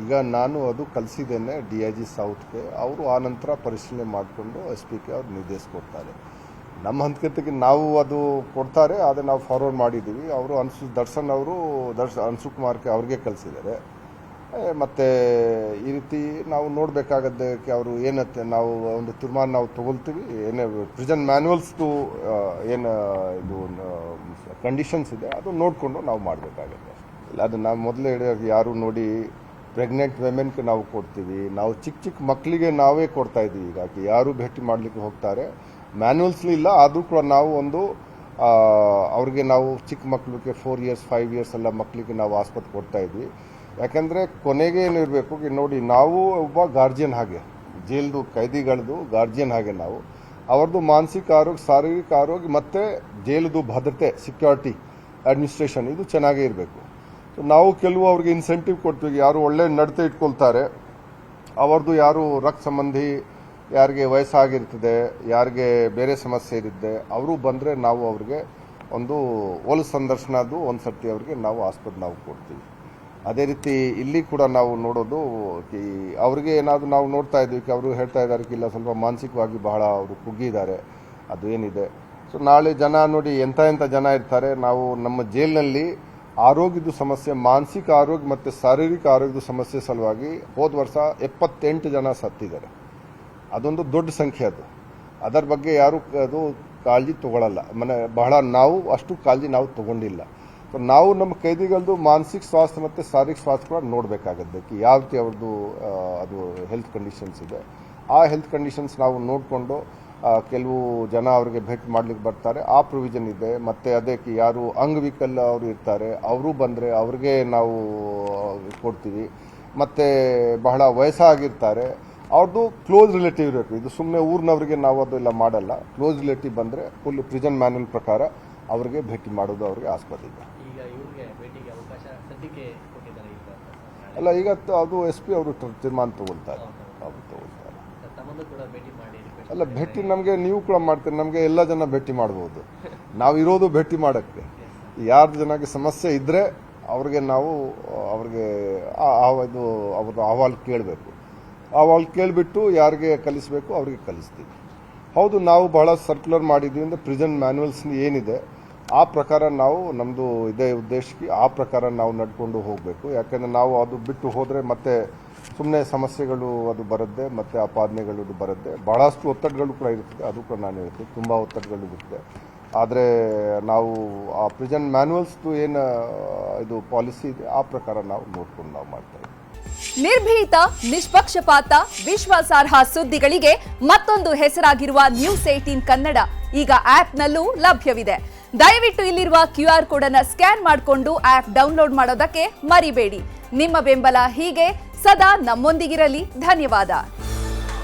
ಈಗ ನಾನು ಅದು ಕಲಿಸಿದ್ದೇನೆ DIG ಸೌತ್ಗೆ. ಅವರು ಆ ನಂತರ ಪರಿಶೀಲನೆ ಮಾಡಿಕೊಂಡು SP-ಗೆ ಅವ್ರು ನಿರ್ದೇಶಿಸ್ಕೊಡ್ತಾರೆ. ನಮ್ಮ ಹಂತಕ್ಕೆ ನಾವು ಅದು ಕೊಡ್ತಾರೆ, ಆದರೆ ನಾವು ಫಾರ್ವರ್ಡ್ ಮಾಡಿದ್ದೀವಿ. ಅವರು ದರ್ಶನ್ ಅವರು ಅನ್ಸುಕುಮಾರ್ಗೆ ಅವ್ರಿಗೆ ಕಲಿಸಿದ್ದಾರೆ. ಮತ್ತು ಈ ರೀತಿ ನಾವು ನೋಡಬೇಕಾಗದ್ದಕ್ಕೆ ಅವರು ಏನತ್ತೆ ನಾವು ಒಂದು ತೀರ್ಮಾನ ನಾವು ತೊಗೊಳ್ತೀವಿ. ಏನೇ ಪ್ರಿಸನ್ ಮ್ಯಾನ್ಯುವಲ್ಸ್ದು ಏನು ಇದು ಕಂಡೀಷನ್ಸ್ ಇದೆ ಅದು ನೋಡಿಕೊಂಡು ನಾವು ಮಾಡಬೇಕಾಗುತ್ತೆ. ಇಲ್ಲ ಅದು ನಾವು ಮೊದಲೇ ಯಾರು ನೋಡಿ ಪ್ರೆಗ್ನೆಂಟ್ ವುಮೆನ್ಗೆ ನಾವು ಕೊಡ್ತೀವಿ, ನಾವು ಚಿಕ್ಕ ಮಕ್ಕಳಿಗೆ ನಾವೇ ಕೊಡ್ತಾ ಇದ್ದೀವಿ. ಹೀಗಾಗಿ ಯಾರು ಭೇಟಿ ಮಾಡಲಿಕ್ಕೆ ಹೋಗ್ತಾರೆ ಮ್ಯಾನ್ಯುವಲ್ಸ್ಲಿ ಇಲ್ಲ, ಆದರೂ ಕೂಡ ನಾವು ಒಂದು ಅವ್ರಿಗೆ ನಾವು ಚಿಕ್ಕ ಮಕ್ಕಳಿಗೆ 4 years 5 years ಎಲ್ಲ ಮಕ್ಕಳಿಗೆ ನಾವು ಆಸ್ಪತ್ರೆ ಕೊಡ್ತಾ ಇದ್ವಿ. ಯಾಕಂದರೆ ಕೊನೆಗೆ ಏನಿರಬೇಕು ನೋಡಿ, ನಾವು ಒಬ್ಬ ಗಾರ್ಜಿಯನ್ ಹಾಗೆ, ಜೈಲ್ದು ಕೈದಿಗಳದ್ದು ಗಾರ್ಜಿಯನ್ ಹಾಗೆ ನಾವು ಅವ್ರದ್ದು ಮಾನಸಿಕ ಆರೋಗ್ಯ, ಶಾರೀರಿಕ ಆರೋಗ್ಯ ಮತ್ತು ಜೈಲದು ಭದ್ರತೆ, ಸೆಕ್ಯೂರಿಟಿ, ಅಡ್ಮಿನಿಸ್ಟ್ರೇಷನ್ ಇದು ಚೆನ್ನಾಗೇ ಇರಬೇಕು. ಸೊ ನಾವು ಕೆಲವು ಅವ್ರಿಗೆ ಇನ್ಸೆಂಟಿವ್ ಕೊಡ್ತೀವಿ. ಯಾರು ಒಳ್ಳೆ ನಡತೆ ಇಟ್ಕೊಳ್ತಾರೆ, ಅವ್ರದ್ದು ಯಾರು ರಕ್ತ ಸಂಬಂಧಿ, ಯಾರಿಗೆ ವಯಸ್ಸಾಗಿರ್ತದೆ, ಯಾರಿಗೆ ಬೇರೆ ಸಮಸ್ಯೆ ಇರುತ್ತೆ, ಅವರು ಬಂದರೆ ನಾವು ಅವ್ರಿಗೆ ಒಂದು ಒಳ ಸಂದರ್ಶನದ್ದು ಒಂದು ಸರ್ತಿ ಅವ್ರಿಗೆ ನಾವು ಆಸ್ಪತ್ರೆ ನಾವು ಕೊಡ್ತೀವಿ. ಅದೇ ರೀತಿ ಇಲ್ಲಿ ಕೂಡ ನಾವು ನೋಡೋದು ಅವ್ರಿಗೆ ಏನಾದರೂ ನಾವು ನೋಡ್ತಾ ಇದ್ದೀವಿ, ಅವರು ಹೇಳ್ತಾ ಇದ್ದಾರೆ ಇಲ್ಲ ಸ್ವಲ್ಪ ಮಾನಸಿಕವಾಗಿ ಬಹಳ ಅವರು ಕುಗ್ಗಿದ್ದಾರೆ, ಅದು ಏನಿದೆ. ಸೊ ನಾಳೆ ಜನ ನೋಡಿ ಎಂಥ ಜನ ಇರ್ತಾರೆ. ನಾವು ನಮ್ಮ ಜೈಲಿನಲ್ಲಿ ಆರೋಗ್ಯದ ಸಮಸ್ಯೆ, ಮಾನಸಿಕ ಆರೋಗ್ಯ ಮತ್ತು ಶಾರೀರಿಕ ಆರೋಗ್ಯದ ಸಮಸ್ಯೆ ಸಲುವಾಗಿ ಹೋದ ವರ್ಷ 78 ಜನ ಸತ್ತಿದ್ದಾರೆ. ಅದೊಂದು ದೊಡ್ಡ ಸಂಖ್ಯೆ. ಅದರ ಬಗ್ಗೆ ಯಾರು ಅದು ಕಾಳಜಿ ತಗೊಳ್ಳಲ್ಲ. ಬಹಳ ನಾವು ಅಷ್ಟು ಕಾಳಜಿ ನಾವು ತಗೊಂಡಿಲ್ಲ. ಸೊ ನಾವು ನಮ್ಮ ಕೈದಿಗಳದ್ದು ಮಾನಸಿಕ ಸ್ವಾಸ್ಥ್ಯ ಮತ್ತು ಶಾರೀರಿಕ ಸ್ವಾಸ್ಥ್ಯ ಕೂಡ ನೋಡಬೇಕಾಗದ್ದಕ್ಕೆ ಯಾವ ರೀತಿ ಅವ್ರದ್ದು ಅದು ಹೆಲ್ತ್ ಕಂಡೀಷನ್ಸ್ ಇದೆ. ಆ ಹೆಲ್ತ್ ಕಂಡೀಷನ್ಸ್ ನಾವು ನೋಡಿಕೊಂಡು ಕೆಲವು ಜನ ಅವರಿಗೆ ಭೇಟಿ ಮಾಡಲಿಕ್ಕೆ ಬರ್ತಾರೆ, ಆ ಪ್ರೊವಿಷನ್ ಇದೆ. ಮತ್ತು ಅದಕ್ಕೆ ಯಾರು ಅಂಗವಿಕಲ ಅವರು ಇರ್ತಾರೆ, ಅವರು ಬಂದರೆ ಅವ್ರಿಗೆ ನಾವು ಕೊಡ್ತೀವಿ. ಮತ್ತು ಬಹಳ ವಯಸ್ಸಾಗಿರ್ತಾರೆ, ಅವ್ರದ್ದು ಕ್ಲೋಸ್ ರಿಲೇಟಿವ್ ಇರಬೇಕು. ಇದು ಸುಮ್ಮನೆ ಊರಿನವರಿಗೆ ನಾವು ಅದೆಲ್ಲ ಮಾಡಲ್ಲ. ಕ್ಲೋಸ್ ರಿಲೇಟಿವ್ ಬಂದರೆ ಫುಲ್ ಪ್ರಿಸನ್ ಮ್ಯಾನ್ಯುವಲ್ ಪ್ರಕಾರ ಅವರಿಗೆ ಭೇಟಿ ಮಾಡೋದು ಅವ್ರಿಗೆ ಆಸ್ಪತ್ರೆ ಇದೆ. ಅಲ್ಲ, ಈಗ ಅದು SP ಅವರು ತೀರ್ಮಾನ ತಗೊಳ್ತಾರೆ. ಅಲ್ಲ, ಭೇಟಿ ನಮಗೆ ನೀವು ಕೂಡ ಮಾಡ್ತೀರಿ, ನಮಗೆ ಎಲ್ಲ ಜನ ಭೇಟಿ ಮಾಡ್ಬೋದು. ನಾವು ಇರೋದು ಭೇಟಿ ಮಾಡೋಕ್ಕೆ. ಯಾರು ಜನಕ್ಕೆ ಸಮಸ್ಯೆ ಇದ್ದರೆ ಅವ್ರಿಗೆ ನಾವು ಅವ್ರಿಗೆ ಇದು ಅವ್ರದ್ದು ಅಹವಾಲು ಕೇಳಬೇಕು. ಅಹವಾಲು ಕೇಳಿಬಿಟ್ಟು ಯಾರಿಗೆ ಕಲಿಸಬೇಕು ಅವ್ರಿಗೆ ಕಲಿಸ್ತೀವಿ. ಹೌದು, ನಾವು ಬಹಳ ಸರ್ಕ್ಯುಲರ್ ಮಾಡಿದ್ದೀವಿ. ಅಂದರೆ ಪ್ರಿಸನ್ ಮ್ಯಾನ್ಯುವಲ್ಸ್ ಏನಿದೆ ಆ ಪ್ರಕಾರ ನಾವು ನಮ್ಮದು ಇದೇ ಉದ್ದೇಶಕ್ಕೆ ಆ ಪ್ರಕಾರ ನಾವು ನಡ್ಕೊಂಡು ಹೋಗಬೇಕು. ಯಾಕೆಂದರೆ ನಾವು ಅದು ಬಿಟ್ಟು ಹೋದರೆ ಮತ್ತೆ ಸುಮ್ಮನೆ ಸಮಸ್ಯೆಗಳು ಅದು ಬರುತ್ತೆ, ಮತ್ತು ಆಪಾದನೆಗಳು ಬರುತ್ತೆ. ಭಾಳಷ್ಟು ಒತ್ತಡಗಳು ಕೂಡ ಇರ್ತದೆ. ಅದು ಕೂಡ ನಾನು ಹೇಳ್ತೀನಿ, ತುಂಬ ಒತ್ತಡಗಳು ಇರುತ್ತೆ. ಆದರೆ ನಾವು ಆ ಪ್ರಿಸನ್ ಮ್ಯಾನ್ಯುವಲ್ಸ್ದು ಏನು ಇದು ಪಾಲಿಸಿ ಇದೆ ಆ ಪ್ರಕಾರ ನಾವು ನೋಡ್ಕೊಂಡು ನಾವು ಮಾಡ್ತಾ ಇದ್ದೀವಿ. ನಿರ್ಭೀತ, ನಿಷ್ಪಕ್ಷಪಾತ, ವಿಶ್ವಾಸಾರ್ಹ ಸುದ್ದಿಗಳಿಗೆ ಮತ್ತೊಂದು ಹೆಸರಾಗಿರುವ News18 ಕನ್ನಡ ಈಗ ಆಪ್ನಲ್ಲೂ ಲಭ್ಯವಿದೆ. ದಯವಿಟ್ಟು ಇಲ್ಲಿರುವ QR ಕೋಡ್ ಅನ್ನು ಸ್ಕ್ಯಾನ್ ಮಾಡಿಕೊಂಡು ಆಪ್ ಡೌನ್ಲೋಡ್ ಮಾಡೋದಕ್ಕೆ ಮರಿಬೇಡಿ. ನಿಮ್ಮ ಬೆಂಬಲ ಹೀಗೆ ಸದಾ ನಮ್ಮೊಂದಿಗಿರಲಿ. ಧನ್ಯವಾದ.